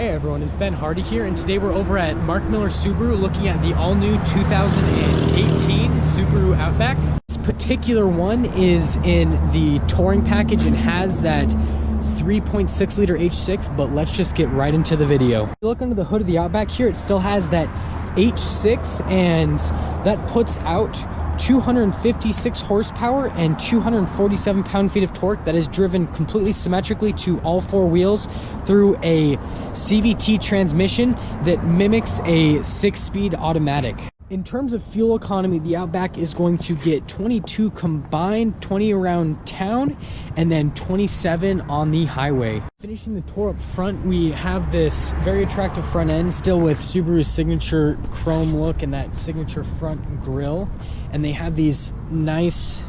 Hey everyone, it's Ben Hardy here, and today we're over at Mark Miller Subaru looking at the all-new 2018 Subaru Outback. This particular one is in the touring package and has that 3.6 liter H6, but let's just get right into the video. If you look under the hood of the Outback here, it still has that H6, and that puts out 256 horsepower and 247 pound-feet of torque that is driven completely symmetrically to all four wheels through a CVT transmission that mimics a 6-speed automatic. In terms of fuel economy, the Outback is going to get 22 combined, 20 around town, and then 27 on the highway. Finishing the tour up front, we have this very attractive front end, still with Subaru's signature chrome look and that signature front grille. And they have these nice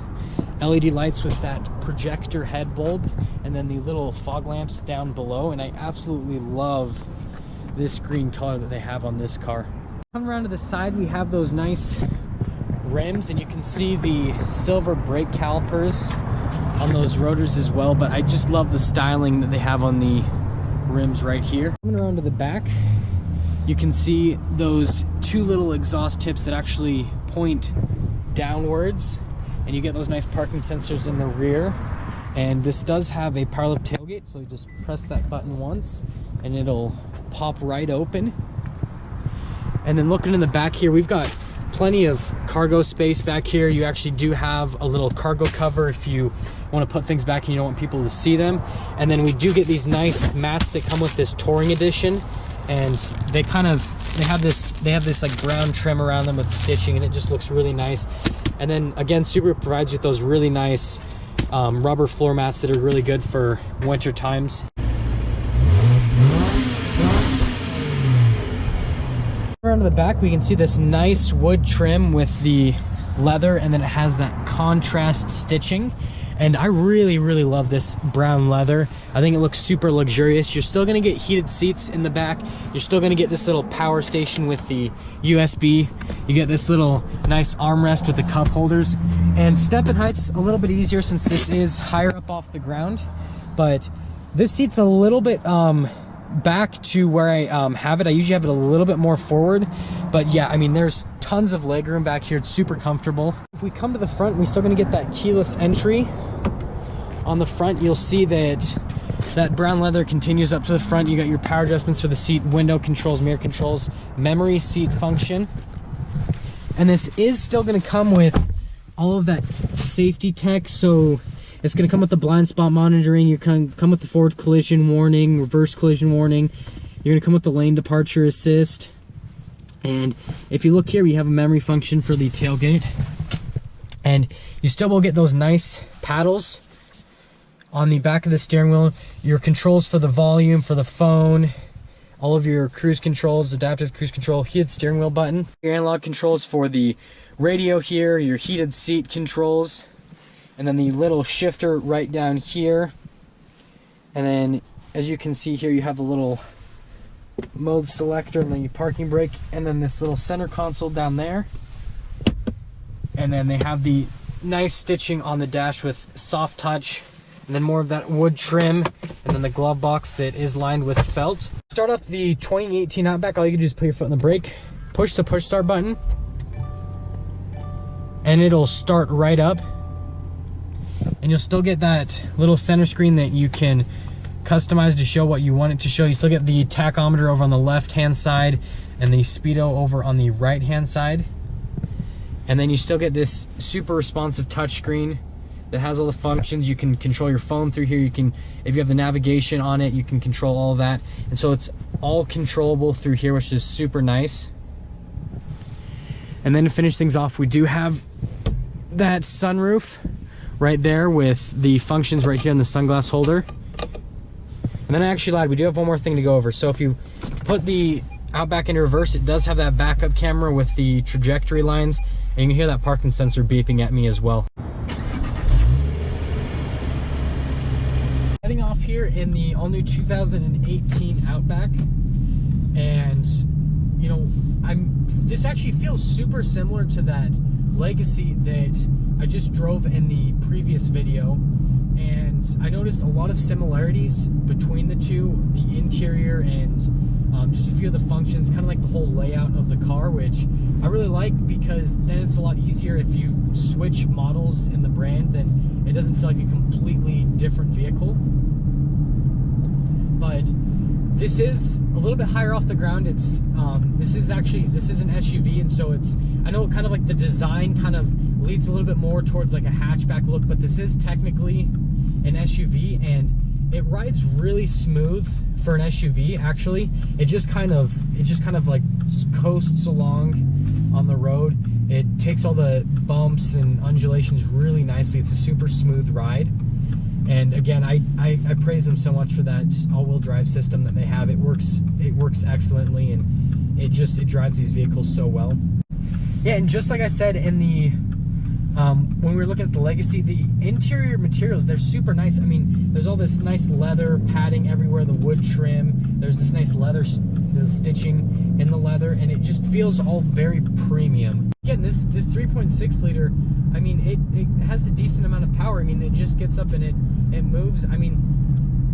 LED lights with that projector head bulb, and then the little fog lamps down below. And I absolutely love this green color that they have on this car. Come around to the side, we have those nice rims, and you can see the silver brake calipers on those rotors as well, but I just love the styling that they have on the rims right here. Coming around to the back, you can see those two little exhaust tips that actually point downwards, and you get those nice parking sensors in the rear. And this does have a power lift tailgate, so you just press that button once and it'll pop right open. And then looking in the back here, we've got plenty of cargo space back here. You actually do have a little cargo cover if you want to put things back and you don't want people to see them. And then we do get these nice mats that come with this touring edition, and they have this like brown trim around them with stitching, and it just looks really nice. And then again, Subaru provides you with those really nice rubber floor mats that are really good for winter times. Around to the back, we can see this nice wood trim with the leather, and then it has that contrast stitching. And I really love this brown leather. I think it looks super luxurious. You're still gonna get heated seats in the back. You're still gonna get this little power station with the USB. You get this little nice armrest with the cup holders. And step-in height's a little bit easier since this is higher up off the ground. But this seat's a little bit back to where I have it. I usually have it a little bit more forward, but yeah, I mean, there's tons of legroom back here. It's super comfortable. If we come to the front, we're still gonna get that keyless entry. On the front, you'll see that brown leather continues up to the front. You got your power adjustments for the seat, window controls, mirror controls, memory seat function. And this is still gonna come with all of that safety tech, so it's going to come with the blind spot monitoring. You're going to come with the forward collision warning, reverse collision warning. You're going to come with the lane departure assist. And if you look here, we have a memory function for the tailgate. And you still will get those nice paddles on the back of the steering wheel. Your controls for the volume, for the phone, all of your cruise controls, adaptive cruise control, heated steering wheel button. Your analog controls for the radio here, your heated seat controls. And then the little shifter right down here. And then, as you can see here, you have the little mode selector and then your parking brake. And then this little center console down there. And then they have the nice stitching on the dash with soft touch. And then more of that wood trim. And then the glove box that is lined with felt. Start up the 2018 Outback. All you can do is put your foot on the brake. Push the push start button. And it'll start right up. And you'll still get that little center screen that you can customize to show what you want it to show. You still get the tachometer over on the left-hand side and the speedo over on the right-hand side. And then you still get this super responsive touchscreen that has all the functions. You can control your phone through here. You can, if you have the navigation on it, you can control all of that. And so it's all controllable through here, which is super nice. And then to finish things off, we do have that sunroof right there with the functions right here in the sunglass holder. And then I actually lied, we do have one more thing to go over. So if you put the Outback into reverse, it does have that backup camera with the trajectory lines, and you can hear that parking sensor beeping at me as well. Heading off here in the all-new 2018 Outback, and you know, this actually feels super similar to that Legacy that I just drove in the previous video. and I noticed a lot of similarities between the two, the interior and just a few of the functions, kind of like the whole layout of the car, which I really like, because then it's a lot easier if you switch models in the brand, then it doesn't feel like a completely different vehicle. But this is a little bit higher off the ground. It's this is an SUV, and so it's, I know kind of like the design kind of leads a little bit more towards like a hatchback look, but this is technically an SUV, and it rides really smooth for an SUV. Actually, it just kind of like coasts along on the road. It takes all the bumps and undulations really nicely. It's a super smooth ride. And again, I praise them so much for that all-wheel drive system that they have. It works excellently, and it drives these vehicles so well. Yeah, and just like I said in the when we were looking at the Legacy, the interior materials, they're super nice. I mean, there's all this nice leather padding everywhere, the wood trim. There's this nice leather stitching in the leather, and it just feels all very premium. Again, this 3.6 liter, I mean, it has a decent amount of power. I mean, it just gets up and it moves. I mean,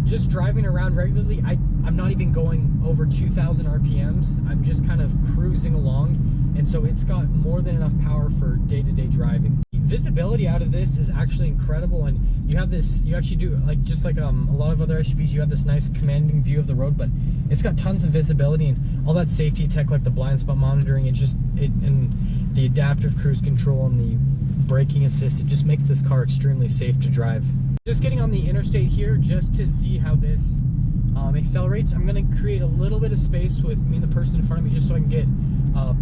just driving around regularly, I'm not even going over 2,000 RPMs. I'm just kind of cruising along, and so it's got more than enough power for day-to-day driving. Visibility out of this is actually incredible, and you actually do, like, just like a lot of other SUVs, you have this nice commanding view of the road, but it's got tons of visibility and all that safety tech, like the blind spot monitoring, and the adaptive cruise control and the braking assist. It just makes this car extremely safe to drive. Just getting on the interstate here just to see how this accelerates. I'm going to create a little bit of space with me and the person in front of me just so I can get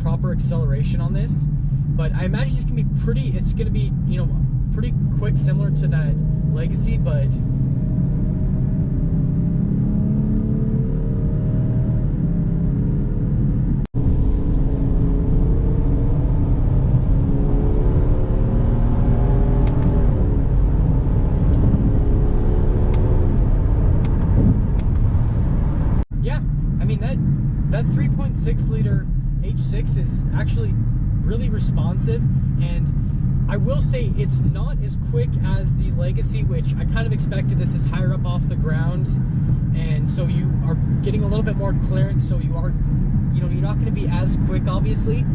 proper acceleration on this. But I imagine it's going to be, you know, pretty quick, similar to that Legacy, but yeah, I mean, that 3.6 liter H6 is actually really responsive, and I will say it's not as quick as the Legacy, which I kind of expected. This is higher up off the ground, and so you are getting a little bit more clearance, so you are, you know, you're not going to be as quick, obviously,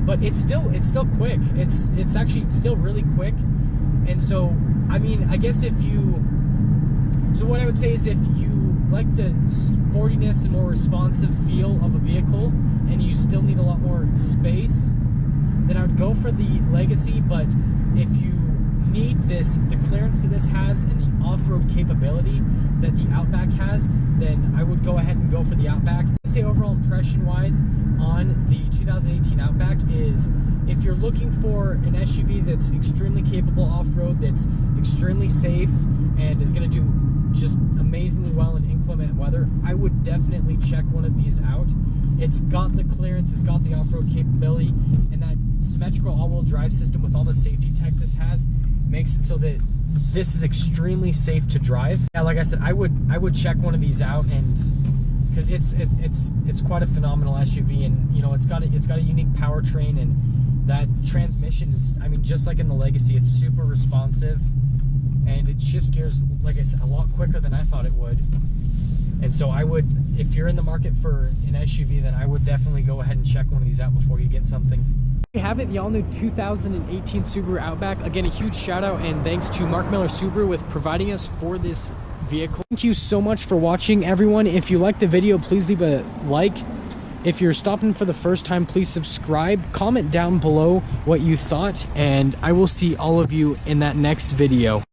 but it's still quick. It's actually still really quick. And so, I mean, I guess so what I would say is, if you like the sportiness and more responsive feel of a vehicle and you still need a lot more space, then I would go for the Legacy. But if you need the clearance that this has and the off-road capability that the Outback has, then I would go ahead and go for the Outback. I'd say overall impression-wise on the 2018 Outback is, if you're looking for an SUV that's extremely capable off-road, that's extremely safe, and is going to do just amazingly well in inclement weather, I would definitely check one of these out. It's got the clearance, it's got the off-road capability, and that symmetrical all-wheel drive system with all the safety tech this has makes it so that this is extremely safe to drive. Yeah, like I said, I would check one of these out, and because it's quite a phenomenal SUV, and you know, it's got a unique powertrain, and that transmission is, I mean, just like in the Legacy, it's super responsive, and it shifts gears, like I said, a lot quicker than I thought it would. And so I would, if you're in the market for an SUV, then I would definitely go ahead and check one of these out before you get something. We have it, the all-new 2018 Subaru Outback. Again, a huge shout out and thanks to Mark Miller Subaru with providing us for this vehicle. Thank you so much for watching, everyone. If you liked the video, please leave a like. If you're stopping for the first time, please subscribe. Comment down below what you thought, and I will see all of you in that next video.